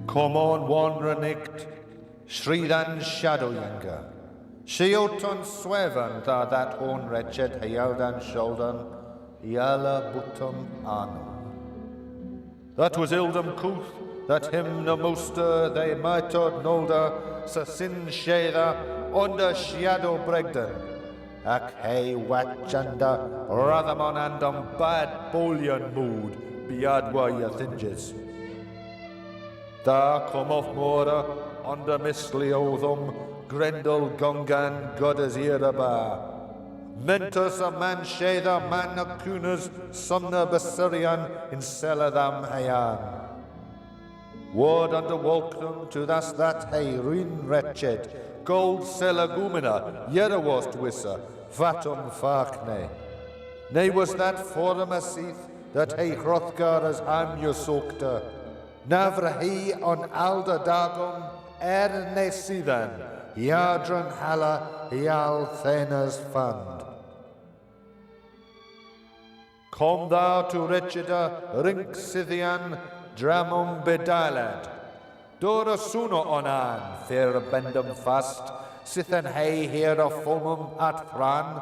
Come on, wandrer nicht, Shridan Shadowyounger. Shioton Sweven, that horn wretched, Hayaldan Shouldan, Yala Butum Anu. That was Ildam Kuth, that him no muster, they mitod nolder, Sasin Sheda, under Shadow Bregden. Ak hey watchanda, Rathamon andum bad bullion mood, biadwa ya thinges. Da come off mora, under Misleothum, Grendel Gungan, Goddess Iraba. Mentus a man Sheda, man Nakunas, Sumner Basurian, in Celadam Hayan. Ward under Walknum to that hey ruin wretched, gold Selagumina, Yerewost Wissa, Vatum Farkne. Nay was that forum asith, that hey Hrothgar as am Yosokta. Navrahi on Alda Dagum, Erne Sidan, Yadran Hala, Yal Thena's Fund. Come thou to Wretcheda, Rink Scythian, Dramum Bedilad. Dora Suno onan, fair bendum fast, Sithan hey here a fulmum at Thran.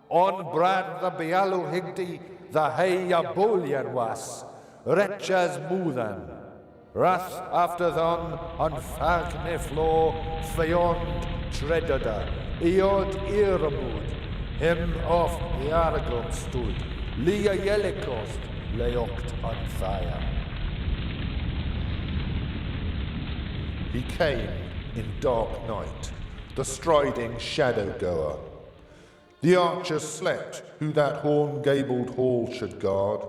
On Brad the Bealu Higdi, the hey Yabolian was, Wretchas Muthan. Wrath after thon, on Fagne floor, Fayond Treddada, Eod Iramud, him of Yaragum stood, Lia Yelikost, Leoct on fire. He came in dark night, the striding shadow-goer. The archers slept who that horn-gabled hall should guard,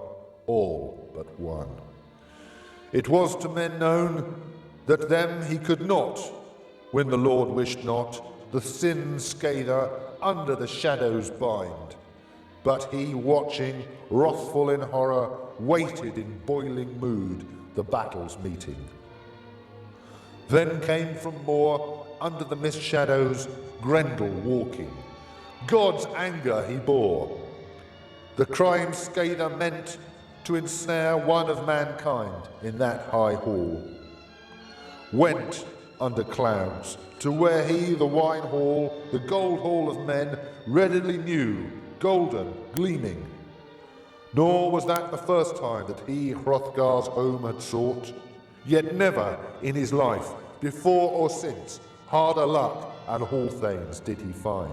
all but one. It was to men known that them he could not, when the Lord wished not, the sin-scather under the shadows bind. But he, watching, wrathful in horror, waited in boiling mood the battle's meeting. Then came from moor, under the mist shadows, Grendel walking. God's anger he bore. The crime scather meant to ensnare one of mankind in that high hall. Went under clouds to where he, the wine hall, the gold hall of men, readily knew, golden, gleaming. Nor was that the first time that he Hrothgar's home had sought. Yet never in his life, before or since, harder luck and hall-thanes did he find.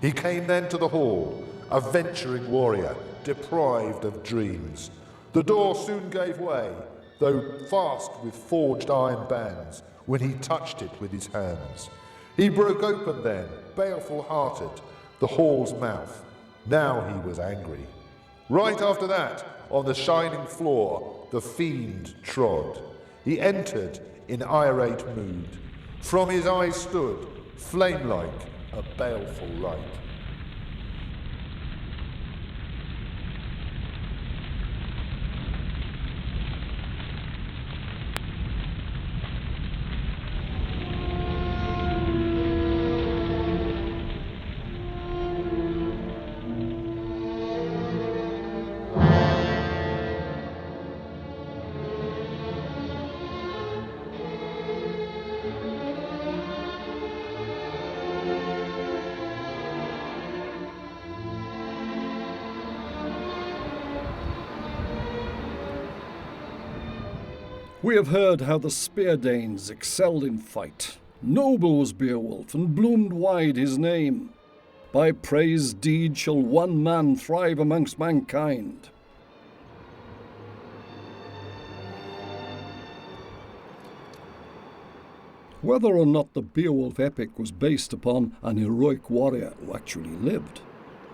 He came then to the hall, a venturing warrior, deprived of dreams. The door soon gave way, though fast with forged iron bands, when he touched it with his hands. He broke open then, baleful-hearted, the hall's mouth. Now he was angry. Right after that, on the shining floor, the fiend trod. He entered in irate mood. From his eyes stood, flame-like, a baleful light. We have heard how the Speardanes excelled in fight. Noble was Beowulf, and bloomed wide his name. By praised deed shall one man thrive amongst mankind. Whether or not the Beowulf epic was based upon an heroic warrior who actually lived,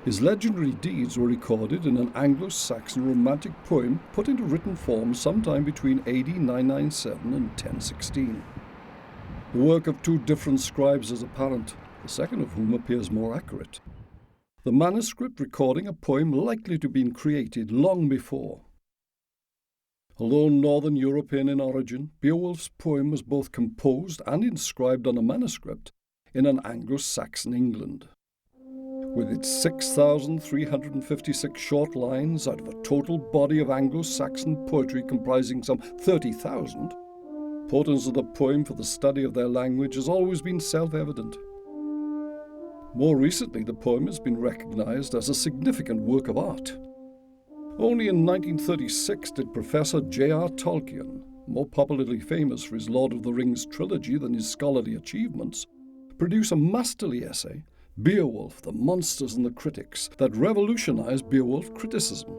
his legendary deeds were recorded in an Anglo Saxon romantic poem put into written form sometime between AD 997 and 1016. The work of two different scribes is apparent, the second of whom appears more accurate. The manuscript recording a poem likely to have been created long before. Although Northern European in origin, Beowulf's poem was both composed and inscribed on a manuscript in an Anglo-Saxon England. With its 6,356 short lines out of a total body of Anglo Saxon poetry comprising some 30,000, importance of the poem for the study of their language has always been self-evident. More recently, the poem has been recognised as a significant work of art. Only in 1936 did Professor J.R. Tolkien, more popularly famous for his Lord of the Rings trilogy than his scholarly achievements, produce a masterly essay, Beowulf, the Monsters and the Critics, that revolutionised Beowulf criticism.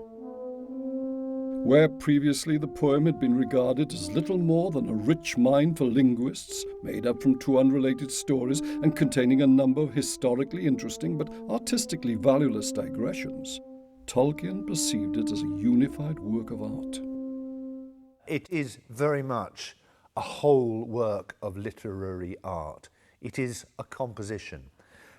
Where previously the poem had been regarded as little more than a rich mine for linguists, made up from two unrelated stories and containing a number of historically interesting but artistically valueless digressions, Tolkien perceived it as a unified work of art. It is very much a whole work of literary art. It is a composition,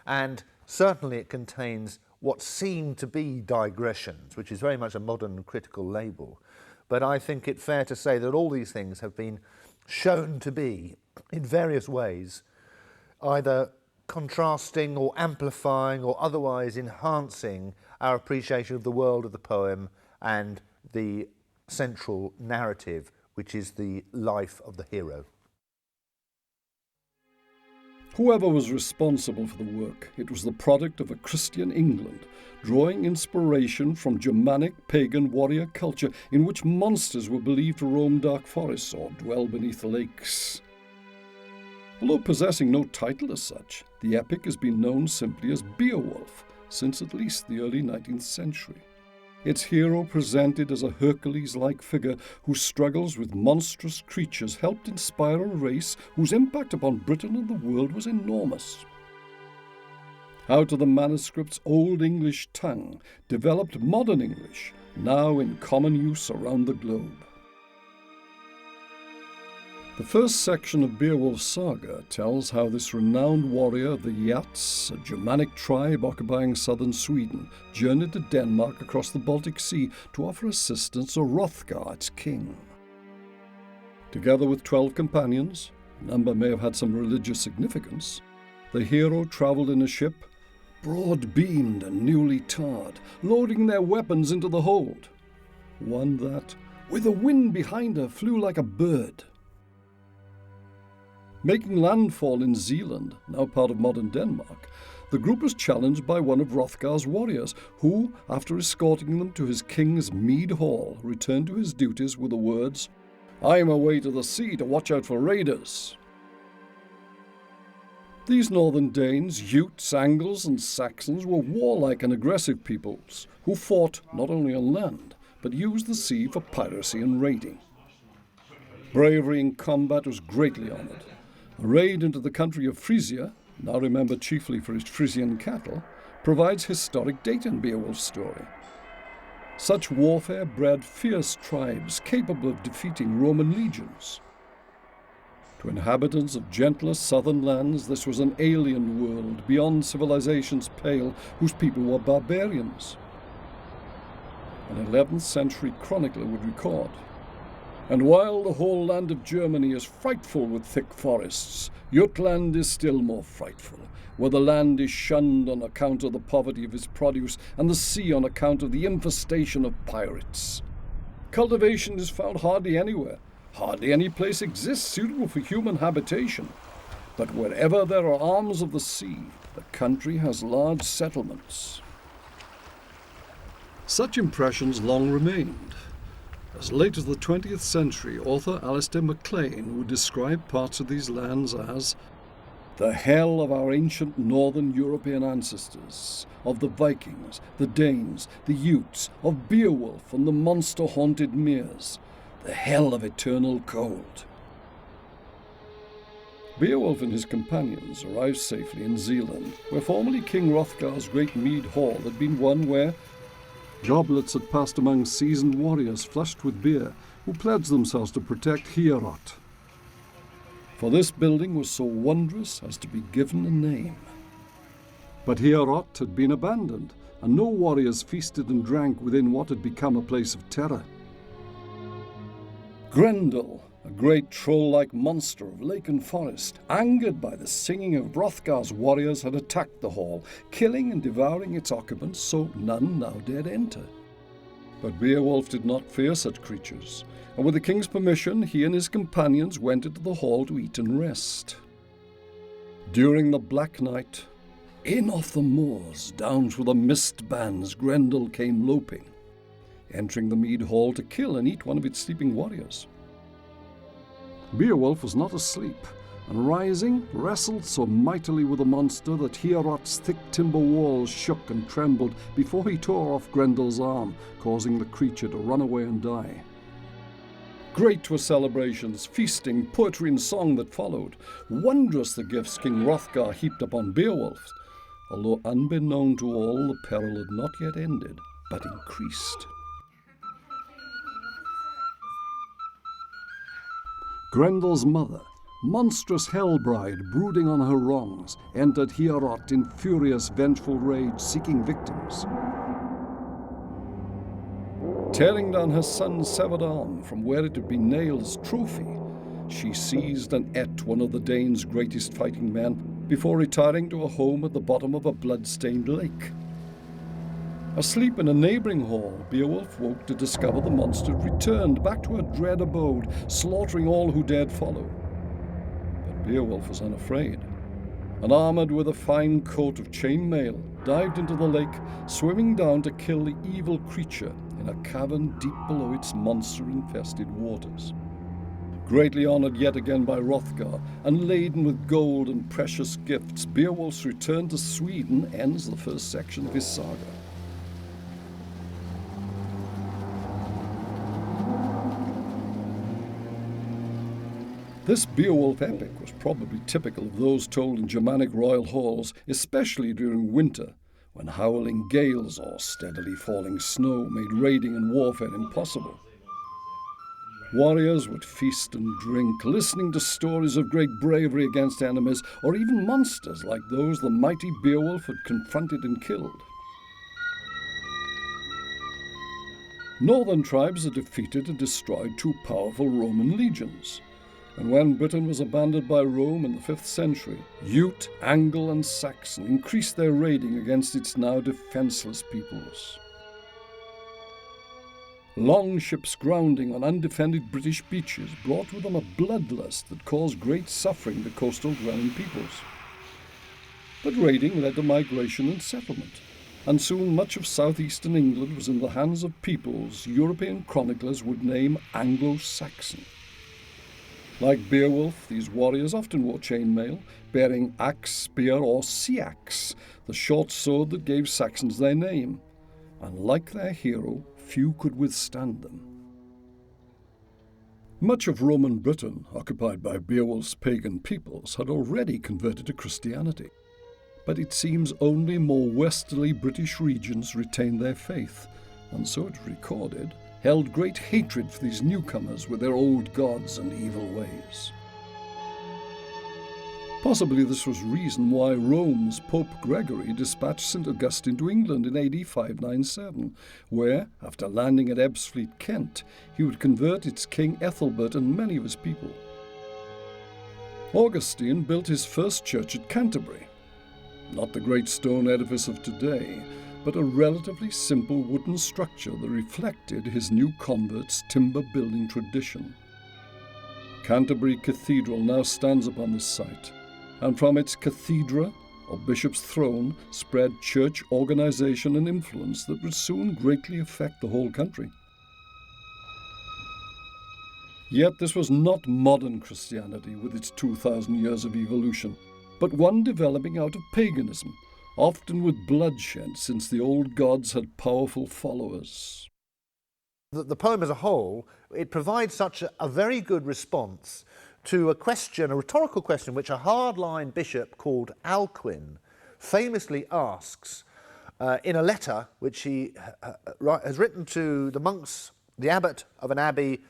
and certainly it contains what seem to be digressions, which is very much a modern critical label. But I think it fair to say that all these things have been shown to be, in various ways, either contrasting or amplifying or otherwise enhancing our appreciation of the world of the poem and the central narrative, which is the life of the hero. Whoever was responsible for the work, it was the product of a Christian England, drawing inspiration from Germanic pagan warrior culture in which monsters were believed to roam dark forests or dwell beneath lakes. Although possessing no title as such, the epic has been known simply as Beowulf since at least the early 19th century. Its hero presented as a Hercules-like figure whose struggles with monstrous creatures helped inspire a race whose impact upon Britain and the world was enormous. Out of the manuscript's Old English tongue developed modern English, now in common use around the globe. The first section of Beowulf's saga tells how this renowned warrior of the Geats, a Germanic tribe occupying southern Sweden, journeyed to Denmark across the Baltic Sea to offer assistance to Hrothgar, its king. Together with 12 companions, a number may have had some religious significance, the hero travelled in a ship, broad-beamed and newly tarred, loading their weapons into the hold. One that, with the wind behind her, flew like a bird. Making landfall in Zealand, now part of modern Denmark, the group was challenged by one of Hrothgar's warriors, who, after escorting them to his king's mead hall, returned to his duties with the words, "I am away to the sea to watch out for raiders." These northern Danes, Jutes, Angles and Saxons were warlike and aggressive peoples, who fought not only on land, but used the sea for piracy and raiding. Bravery in combat was greatly honoured. A raid into the country of Frisia, now remembered chiefly for its Frisian cattle, provides historic data in Beowulf's story. Such warfare bred fierce tribes capable of defeating Roman legions. To inhabitants of gentler southern lands, this was an alien world beyond civilization's pale, whose people were barbarians. An 11th century chronicler would record, "And while the whole land of Germany is frightful with thick forests, Jutland is still more frightful, where the land is shunned on account of the poverty of its produce, and the sea on account of the infestation of pirates. Cultivation is found hardly anywhere. Hardly any place exists suitable for human habitation. But wherever there are arms of the sea, the country has large settlements." Such impressions long remained. As late as the 20th century, author Alistair MacLean would describe parts of these lands as the hell of our ancient northern European ancestors, of the Vikings, the Danes, the Utes, of Beowulf and the monster-haunted meres, the hell of eternal cold. Beowulf and his companions arrived safely in Zealand, where formerly King Hrothgar's great mead hall had been one where goblets had passed among seasoned warriors flushed with beer, who pledged themselves to protect Heorot. For this building was so wondrous as to be given a name. But Heorot had been abandoned, and no warriors feasted and drank within what had become a place of terror. Grendel, a great troll-like monster of lake and forest, angered by the singing of Hrothgar's warriors, had attacked the hall, killing and devouring its occupants, so none now dared enter. But Beowulf did not fear such creatures, and with the king's permission, he and his companions went into the hall to eat and rest. During the black night, in off the moors, down through the mist bands, Grendel came loping, entering the mead hall to kill and eat one of its sleeping warriors. Beowulf was not asleep, and rising, wrestled so mightily with the monster that Heorot's thick timber walls shook and trembled before he tore off Grendel's arm, causing the creature to run away and die. Great were celebrations, feasting, poetry and song that followed. Wondrous the gifts King Hrothgar heaped upon Beowulf, although unbeknown to all, the peril had not yet ended, but increased. Grendel's mother, monstrous Hellbride brooding on her wrongs, entered Heorot in furious, vengeful rage, seeking victims. Tearing down her son's severed arm from where it had been nailed as trophy, she seized and ate one of the Danes' greatest fighting men before retiring to a home at the bottom of a blood-stained lake. Asleep in a neighbouring hall, Beowulf woke to discover the monster had returned back to her dread abode, slaughtering all who dared follow. But Beowulf was unafraid, and armoured with a fine coat of chain mail, dived into the lake, swimming down to kill the evil creature in a cavern deep below its monster-infested waters. Greatly honoured yet again by Hrothgar, and laden with gold and precious gifts, Beowulf's return to Sweden ends the first section of his saga. This Beowulf epic was probably typical of those told in Germanic royal halls, especially during winter, when howling gales or steadily falling snow made raiding and warfare impossible. Warriors would feast and drink, listening to stories of great bravery against enemies, or even monsters like those the mighty Beowulf had confronted and killed. Northern tribes had defeated and destroyed two powerful Roman legions. And when Britain was abandoned by Rome in the 5th century, Ute, Anglo and Saxon increased their raiding against its now defenceless peoples. Long ships grounding on undefended British beaches brought with them a bloodlust that caused great suffering to coastal dwelling peoples. But raiding led to migration and settlement, and soon much of southeastern England was in the hands of peoples European chroniclers would name Anglo Saxon. Like Beowulf, these warriors often wore chainmail, bearing axe, spear, or sea-axe, the short sword that gave Saxons their name. And like their hero, few could withstand them. Much of Roman Britain, occupied by Beowulf's pagan peoples, had already converted to Christianity. But it seems only more westerly British regions retained their faith, and so it's recorded, held great hatred for these newcomers with their old gods and evil ways. Possibly this was reason why Rome's Pope Gregory dispatched St. Augustine to England in AD 597, where, after landing at Ebbsfleet, Kent, he would convert its King Ethelbert and many of his people. Augustine built his first church at Canterbury, not the great stone edifice of today, but a relatively simple wooden structure that reflected his new convert's timber building tradition. Canterbury Cathedral now stands upon this site, and from its cathedra, or bishop's throne, spread church organization and influence that would soon greatly affect the whole country. Yet this was not modern Christianity with its 2,000 years of evolution, but one developing out of paganism, often with bloodshed, since the old gods had powerful followers. The poem as a whole, it provides such a very good response to a question, a rhetorical question, which a hardline bishop called Alcuin famously asks in a letter which he has written to the monks, the abbot of an abbey,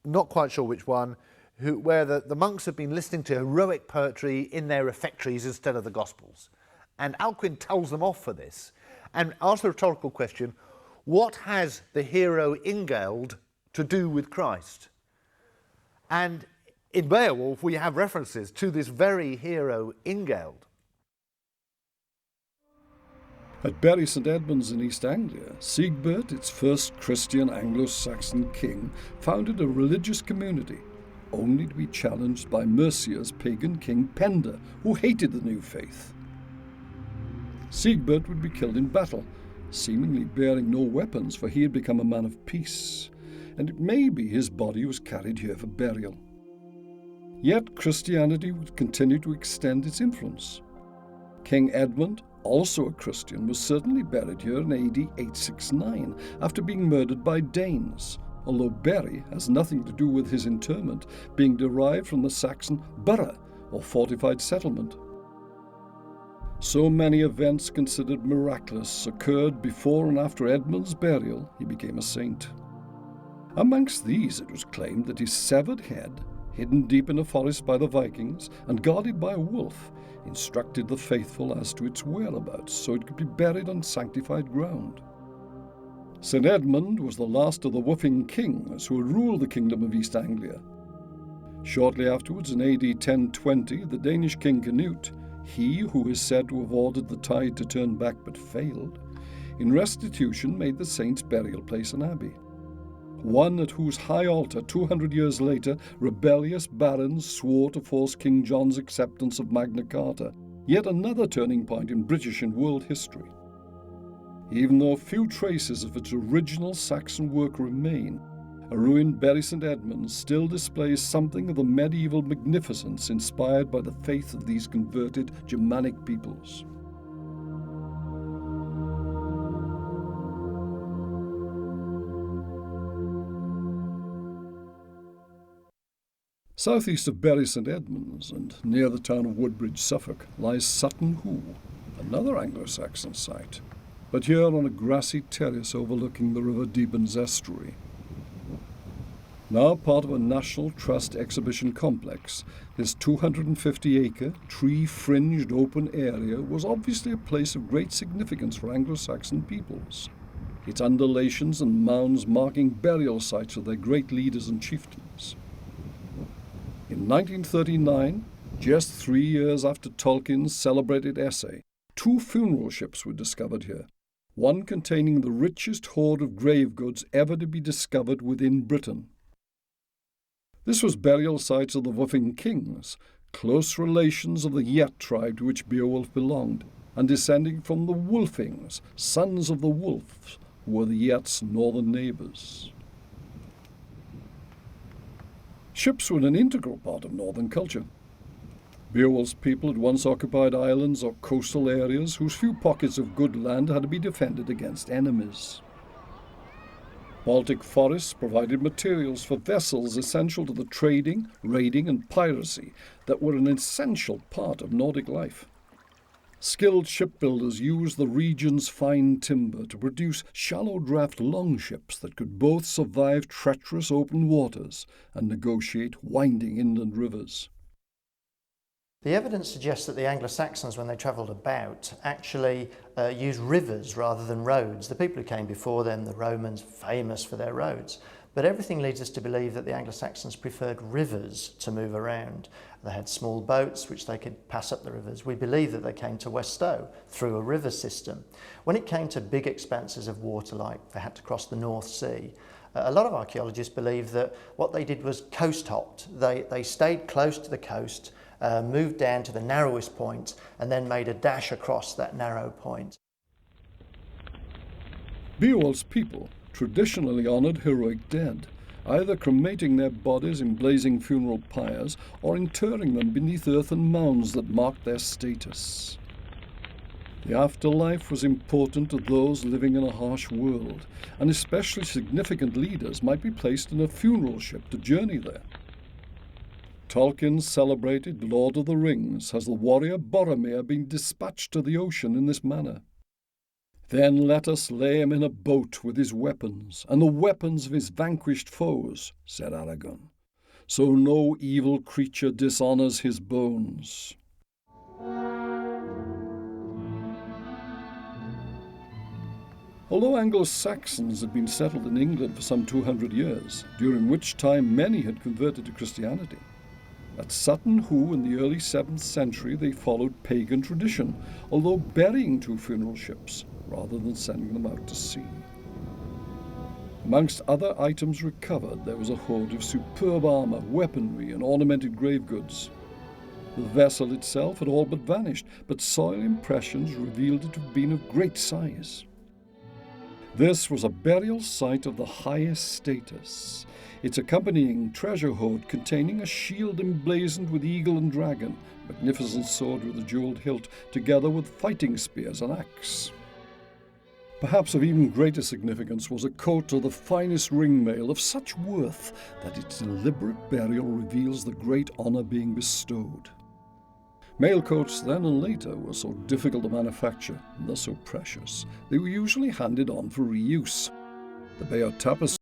not quite sure which one, where the monks have been listening to heroic poetry in their refectories instead of the Gospels. And Alcuin tells them off for this and asks the rhetorical question, what has the hero Ingeld to do with Christ? And in Beowulf, we have references to this very hero, Ingeld. At Bury St Edmunds in East Anglia, Siegbert, its first Christian Anglo-Saxon king, founded a religious community, only to be challenged by Mercia's pagan king Penda, who hated the new faith. Siegbert would be killed in battle, seemingly bearing no weapons, for he had become a man of peace, and it may be his body was carried here for burial. Yet Christianity would continue to extend its influence. King Edmund, also a Christian, was certainly buried here in AD 869 after being murdered by Danes, although Bury has nothing to do with his interment, being derived from the Saxon burra, or fortified settlement. So many events considered miraculous occurred before and after Edmund's burial. He became a saint. Amongst these, it was claimed that his severed head, hidden deep in a forest by the Vikings and guarded by a wolf, instructed the faithful as to its whereabouts so it could be buried on sanctified ground. St Edmund was the last of the Woofing kings who had ruled the kingdom of East Anglia. Shortly afterwards, in AD 1020, the Danish king Canute, he who is said to have ordered the tide to turn back but failed, in restitution made the saint's burial place an abbey, one at whose high altar 200 years later rebellious barons swore to force King John's acceptance of Magna Carta, yet another turning point in British and world history. Even though few traces of its original Saxon work remain, a ruined Bury St Edmunds still displays something of the medieval magnificence inspired by the faith of these converted Germanic peoples. Southeast of Bury St Edmunds and near the town of Woodbridge, Suffolk, lies Sutton Hoo, another Anglo-Saxon site, but here on a grassy terrace overlooking the River Deben's estuary. Now part of a National Trust exhibition complex, this 250-acre, tree-fringed open area was obviously a place of great significance for Anglo-Saxon peoples, its undulations and mounds marking burial sites of their great leaders and chieftains. In 1939, just 3 years after Tolkien's celebrated essay, 2 funeral ships were discovered here, one containing the richest hoard of grave goods ever to be discovered within Britain. This was burial sites of the Woofing kings, close relations of the Yet tribe to which Beowulf belonged, and descending from the Wulfings, sons of the Wolves, who were the Yet's northern neighbours. Ships were an integral part of northern culture. Beowulf's people had once occupied islands or coastal areas whose few pockets of good land had to be defended against enemies. Baltic forests provided materials for vessels essential to the trading, raiding, and piracy that were an essential part of Nordic life. Skilled shipbuilders used the region's fine timber to produce shallow-draft longships that could both survive treacherous open waters and negotiate winding inland rivers. The evidence suggests that the Anglo-Saxons, when they travelled about, actually used rivers rather than roads. The people who came before them, the Romans, famous for their roads. But everything leads us to believe that the Anglo-Saxons preferred rivers to move around. They had small boats which they could pass up the rivers. We believe that they came to Weststow through a river system. When it came to big expanses of water, like they had to cross the North Sea, a lot of archaeologists believe that what they did was coast hopped. They stayed close to the coast, moved down to the narrowest point, and then made a dash across that narrow point. Beowulf's people traditionally honoured heroic dead, either cremating their bodies in blazing funeral pyres or interring them beneath earthen mounds that marked their status. The afterlife was important to those living in a harsh world, and especially significant leaders might be placed in a funeral ship to journey there. Tolkien's celebrated Lord of the Rings has the warrior Boromir being dispatched to the ocean in this manner. Then let us lay him in a boat with his weapons, and the weapons of his vanquished foes, said Aragorn, so no evil creature dishonours his bones. Although Anglo Saxons had been settled in England for some 200 years, during which time many had converted to Christianity, at Sutton Hoo in the early 7th century they followed pagan tradition, although burying 2 funeral ships rather than sending them out to sea. Amongst other items recovered, there was a hoard of superb armour, weaponry, and ornamented grave goods. The vessel itself had all but vanished, but soil impressions revealed it to have been of great size. This was a burial site of the highest status, its accompanying treasure hoard containing a shield emblazoned with eagle and dragon, magnificent sword with a jewelled hilt, together with fighting spears and axe. Perhaps of even greater significance was a coat of the finest ringmail of such worth that its deliberate burial reveals the great honour being bestowed. Mail coats then and later were so difficult to manufacture and thus so precious, they were usually handed on for reuse. The Bayeux tapestry